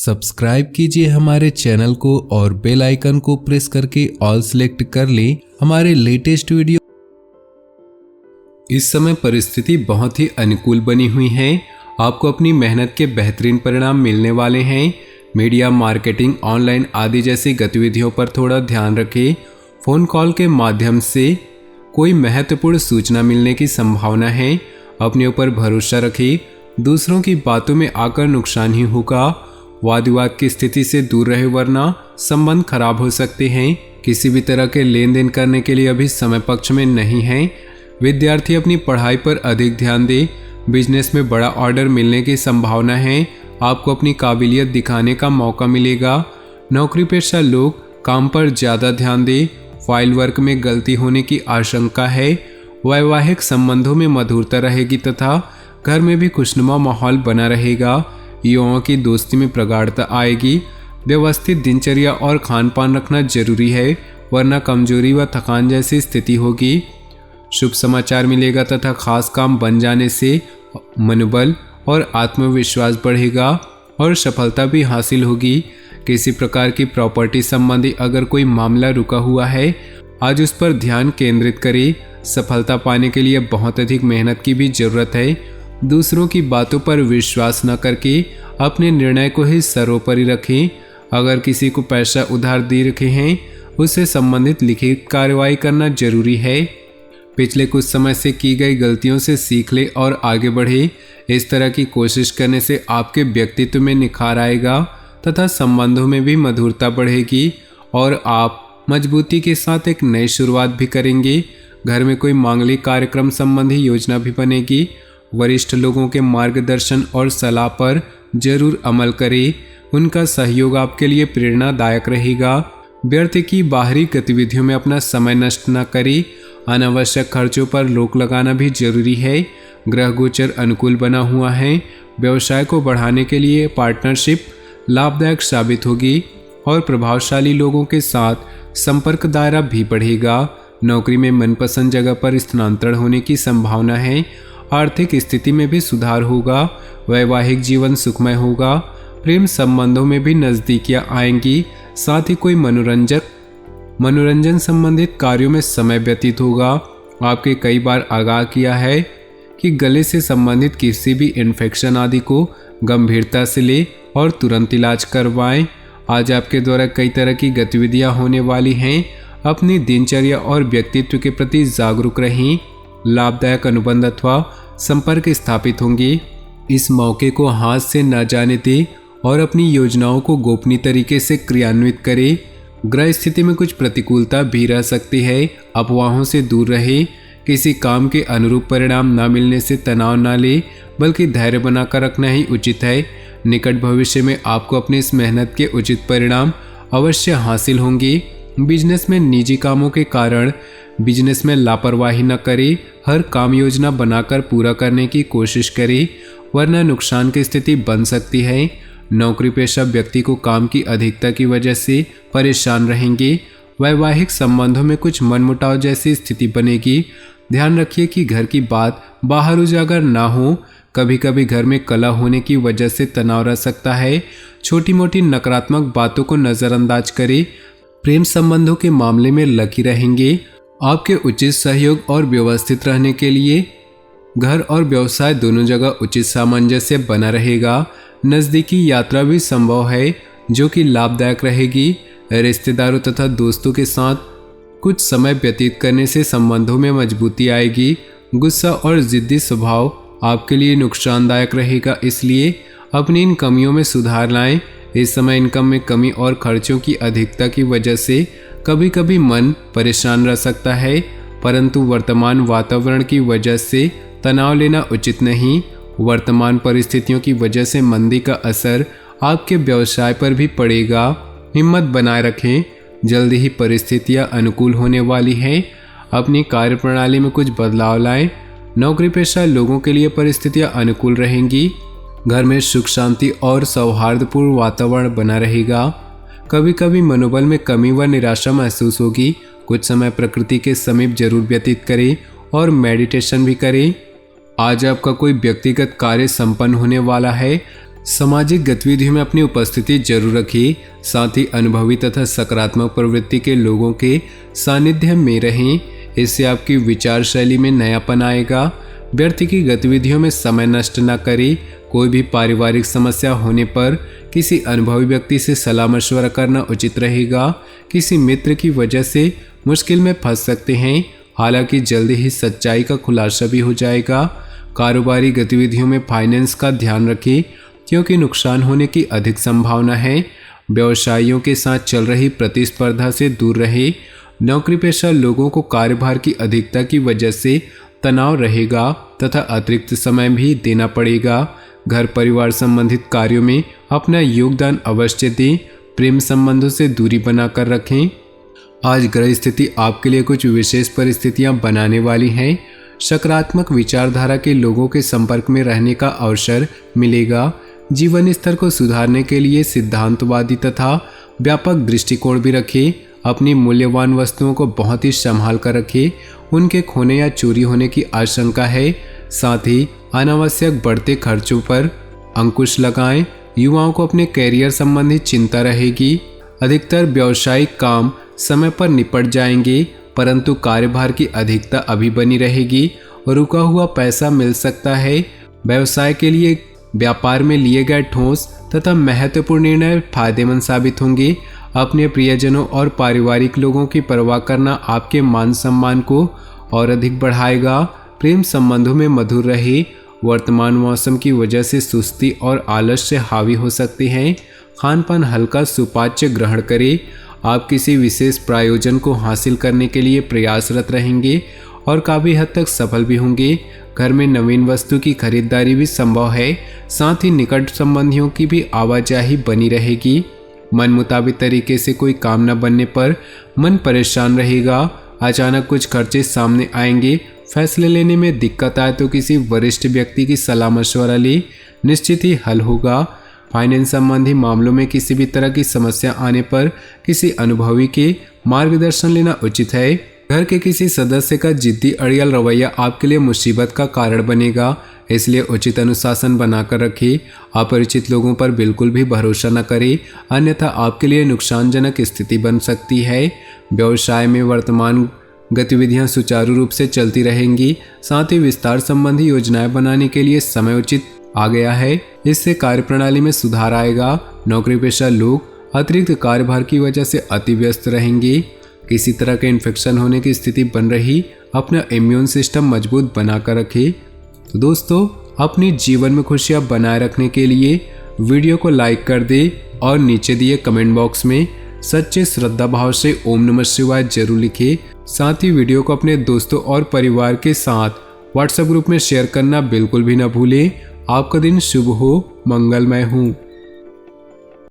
Subscribe कीजिए हमारे channel को और बेल आइकन को प्रेस करके ऑल सेलेक्ट कर लें हमारे लेटेस्ट वीडियो। इस समय परिस्थिति बहुत ही अनुकूल बनी हुई है। आपको अपनी मेहनत के बेहतरीन परिणाम मिलने वाले हैं। मीडिया, मार्केटिंग, ऑनलाइन आदि जैसी गतिविधियों पर थोड़ा ध्यान रखें। फ़ोन कॉल के माध्यम से कोई महत्वपूर्ण सूचना मिलने की संभावना है। अपने ऊपर भरोसा रखें। दूसरों की बातों में आकर नुकसान ही होगा। वाद विवाद की स्थिति से दूर रहे वरना संबंध खराब हो सकते हैं। किसी भी तरह के लेन देन करने के लिए अभी समय पक्ष में नहीं है। विद्यार्थी अपनी पढ़ाई पर अधिक ध्यान दे। बिजनेस में बड़ा ऑर्डर मिलने की संभावना है। आपको अपनी काबिलियत दिखाने का मौका मिलेगा। नौकरी पेशा लोग काम पर ज़्यादा ध्यान दें। फाइल वर्क में गलती होने की आशंका है। वैवाहिक संबंधों में मधुरता रहेगी तथा घर में भी खुशनुमा माहौल बना रहेगा। युवाओं की दोस्ती में प्रगाढ़ता आएगी। व्यवस्थित दिनचर्या और खान पान रखना जरूरी है वरना कमजोरी व थकान जैसी स्थिति होगी। शुभ समाचार मिलेगा तथा खास काम बन जाने से मनोबल और आत्मविश्वास बढ़ेगा और सफलता भी हासिल होगी। किसी प्रकार की प्रॉपर्टी संबंधी अगर कोई मामला रुका हुआ है, आज उस पर ध्यान केंद्रित करें। सफलता पाने के लिए बहुत अधिक मेहनत की भी जरूरत है। दूसरों की बातों पर विश्वास न करके अपने निर्णय को ही सर्वोपरि रखें। अगर किसी को पैसा उधार दे रखे हैं, उससे संबंधित लिखित कार्रवाई करना जरूरी है। पिछले कुछ समय से की गई गलतियों से सीख ले और आगे बढ़े। इस तरह की कोशिश करने से आपके व्यक्तित्व में निखार आएगा तथा संबंधों में भी मधुरता बढ़ेगी और आप मजबूती के साथ एक नई शुरुआत भी करेंगे। घर में कोई मांगलिक कार्यक्रम संबंधी योजना भी बनेगी। वरिष्ठ लोगों के मार्गदर्शन और सलाह पर जरूर अमल करें। उनका सहयोग आपके लिए प्रेरणादायक रहेगा। व्यर्थ की बाहरी गतिविधियों में अपना समय नष्ट न करें। अनावश्यक खर्चों पर रोक लगाना भी जरूरी है। ग्रह गोचर अनुकूल बना हुआ है। व्यवसाय को बढ़ाने के लिए पार्टनरशिप लाभदायक साबित होगी और प्रभावशाली लोगों के साथ संपर्क दायरा भी बढ़ेगा। नौकरी में मनपसंद जगह पर स्थानांतरण होने की संभावना है। आर्थिक स्थिति में भी सुधार होगा। वैवाहिक जीवन सुखमय होगा। प्रेम संबंधों में भी नजदीकियां आएंगी। साथ ही कोई मनोरंजन संबंधित कार्यों में समय व्यतीत होगा। आपके कई बार आगाह किया है कि गले से संबंधित किसी भी इन्फेक्शन आदि को गंभीरता से ले और तुरंत इलाज करवाएं। आज आपके द्वारा कई तरह की गतिविधियां होने वाली हैं। अपनी दिनचर्या और व्यक्तित्व के प्रति जागरूक रहें। लाभदायक अनुबंध अथवा संपर्क स्थापित होंगे। इस मौके को हाथ से न जाने दें और अपनी योजनाओं को गोपनीय तरीके से क्रियान्वित करें। ग्रह स्थिति में कुछ प्रतिकूलता भी रह सकती है। अफवाहों से दूर रहे। किसी काम के अनुरूप परिणाम न मिलने से तनाव न ले बल्कि धैर्य बनाकर रखना ही उचित है। निकट भविष्य में आपको अपनी इस मेहनत के उचित परिणाम अवश्य हासिल होंगे। बिजनेस में निजी कामों के कारण बिजनेस में लापरवाही न करें। हर काम योजना बनाकर पूरा करने की कोशिश करें वरना नुकसान की स्थिति बन सकती है। नौकरी पेशा व्यक्ति को काम की अधिकता की वजह से परेशान रहेंगे। वैवाहिक संबंधों में कुछ मनमुटाव जैसी स्थिति बनेगी। ध्यान रखिए कि घर की बात बाहर उजागर ना हो। कभी कभी घर में कलह होने की वजह से तनाव रह सकता है। छोटी मोटी नकारात्मक बातों को नज़रअंदाज करें। प्रेम संबंधों के मामले में लकी रहेंगे। आपके उचित सहयोग और व्यवस्थित रहने के लिए घर और व्यवसाय दोनों जगह उचित सामंजस्य बना रहेगा। नज़दीकी यात्रा भी संभव है जो कि लाभदायक रहेगी। रिश्तेदारों तथा दोस्तों के साथ कुछ समय व्यतीत करने से संबंधों में मजबूती आएगी। गुस्सा और जिद्दी स्वभाव आपके लिए नुकसानदायक रहेगा, इसलिए अपनी इन कमियों में सुधार लाएं। इस समय इनकम में कमी और खर्चों की अधिकता की वजह से कभी कभी मन परेशान रह सकता है, परंतु वर्तमान वातावरण की वजह से तनाव लेना उचित नहीं। वर्तमान परिस्थितियों की वजह से मंदी का असर आपके व्यवसाय पर भी पड़ेगा। हिम्मत बनाए रखें। जल्दी ही परिस्थितियां अनुकूल होने वाली हैं। अपनी कार्यप्रणाली में कुछ बदलाव लाएं। नौकरी पेशा लोगों के लिए परिस्थितियां अनुकूल रहेंगी। घर में सुख शांति और सौहार्दपूर्ण वातावरण बना रहेगा। कभी कभी मनोबल में कमी व निराशा महसूस होगी। कुछ समय प्रकृति के समीप जरूर व्यतीत करें और मेडिटेशन भी करें। आज आपका कोई व्यक्तिगत कार्य संपन्न होने वाला है। सामाजिक गतिविधियों में अपनी उपस्थिति जरूर रखें। साथ ही अनुभवी तथा सकारात्मक प्रवृत्ति के लोगों के सानिध्य में रहें। इससे आपकी विचार शैली में नयापन आएगा। व्यर्थ की गतिविधियों में समय नष्ट न करें। कोई भी पारिवारिक समस्या होने पर किसी अनुभवी व्यक्ति से सलाह मशवरा करना उचित रहेगा। किसी मित्र की वजह से मुश्किल में फंस सकते हैं, हालांकि जल्दी ही सच्चाई का खुलासा भी हो जाएगा। कारोबारी गतिविधियों में फाइनेंस का ध्यान रखें, क्योंकि नुकसान होने की अधिक संभावना है। व्यवसायियों के साथ चल रही प्रतिस्पर्धा से दूर रहे। नौकरी पेशा लोगों को कार्यभार की अधिकता की वजह से तनाव रहेगा तथा अतिरिक्त समय भी देना पड़ेगा। घर परिवार संबंधित कार्यों में अपना योगदान अवश्य दें। प्रेम संबंधों से दूरी बनाकर रखें। आज ग्रह स्थिति आपके लिए कुछ विशेष परिस्थितियां बनाने वाली हैं। सकारात्मक विचारधारा के लोगों के संपर्क में रहने का अवसर मिलेगा। जीवन स्तर को सुधारने के लिए सिद्धांतवादी तथा व्यापक दृष्टिकोण भी रखें। अपनी मूल्यवान वस्तुओं को बहुत ही संभाल कर रखें। उनके खोने या चोरी होने की आशंका है। साथ ही अनावश्यक बढ़ते खर्चों पर अंकुश लगाएं। युवाओं को अपने कैरियर संबंधी चिंता रहेगी। अधिकतर व्यावसायिक काम समय पर निपट जाएंगे, परंतु कार्यभार की अधिकता अभी बनी रहेगी। रुका हुआ पैसा मिल सकता है। व्यवसाय के लिए व्यापार में लिए गए ठोस तथा महत्वपूर्ण निर्णय फायदेमंद साबित होंगे। अपने प्रियजनों और पारिवारिक लोगों की परवाह करना आपके मान सम्मान को और अधिक बढ़ाएगा। प्रेम संबंधों में मधुर रहे। वर्तमान मौसम की वजह से सुस्ती और आलस से हावी हो सकते हैं। खान पान हल्का सुपाच्य ग्रहण करें। आप किसी विशेष प्रयोजन को हासिल करने के लिए प्रयासरत रहेंगे और काफ़ी हद तक सफल भी होंगे। घर में नवीन वस्तु की खरीदारी भी संभव है। साथ ही निकट संबंधियों की भी आवाजाही बनी रहेगी। मन मुताबिक तरीके से कोई काम न बनने पर मन परेशान रहेगा। अचानक कुछ खर्चे सामने आएंगे। फैसले लेने में दिक्कत आए तो किसी वरिष्ठ व्यक्ति की सलाह मशवरा ले, निश्चित ही हल होगा। फाइनेंस संबंधी मामलों में किसी भी तरह की समस्या आने पर किसी अनुभवी के मार्गदर्शन लेना उचित है। घर के किसी सदस्य का जिद्दी अड़ियल रवैया आपके लिए मुसीबत का कारण बनेगा, इसलिए उचित अनुशासन बनाकर रखें। अपरिचित लोगों पर बिल्कुल भी भरोसा न करें, अन्यथा आपके लिए नुकसानजनक स्थिति बन सकती है। व्यवसाय में वर्तमान गतिविधियां सुचारू रूप से चलती रहेंगी। साथ ही विस्तार संबंधी योजनाएं बनाने के लिए समय उचित आ गया है। इससे कार्यप्रणाली में सुधार आएगा। नौकरी पेशा लोग अतिरिक्त कार्यभार की वजह से अति व्यस्त रहेंगे। किसी तरह के इन्फेक्शन होने की स्थिति बन रही, अपना इम्यून सिस्टम मजबूत बनाकर रखें। तो दोस्तों, अपने जीवन में खुशियां बनाए रखने के लिए वीडियो को लाइक कर दे और नीचे दिए कमेंट बॉक्स में सच्चे श्रद्धा भाव से ओम नमः शिवाय जरूर लिखें। साथ ही वीडियो को अपने दोस्तों और परिवार के साथ व्हाट्सएप ग्रुप में शेयर करना बिल्कुल भी न भूलें। आपका दिन शुभ हो, मंगलमय हो।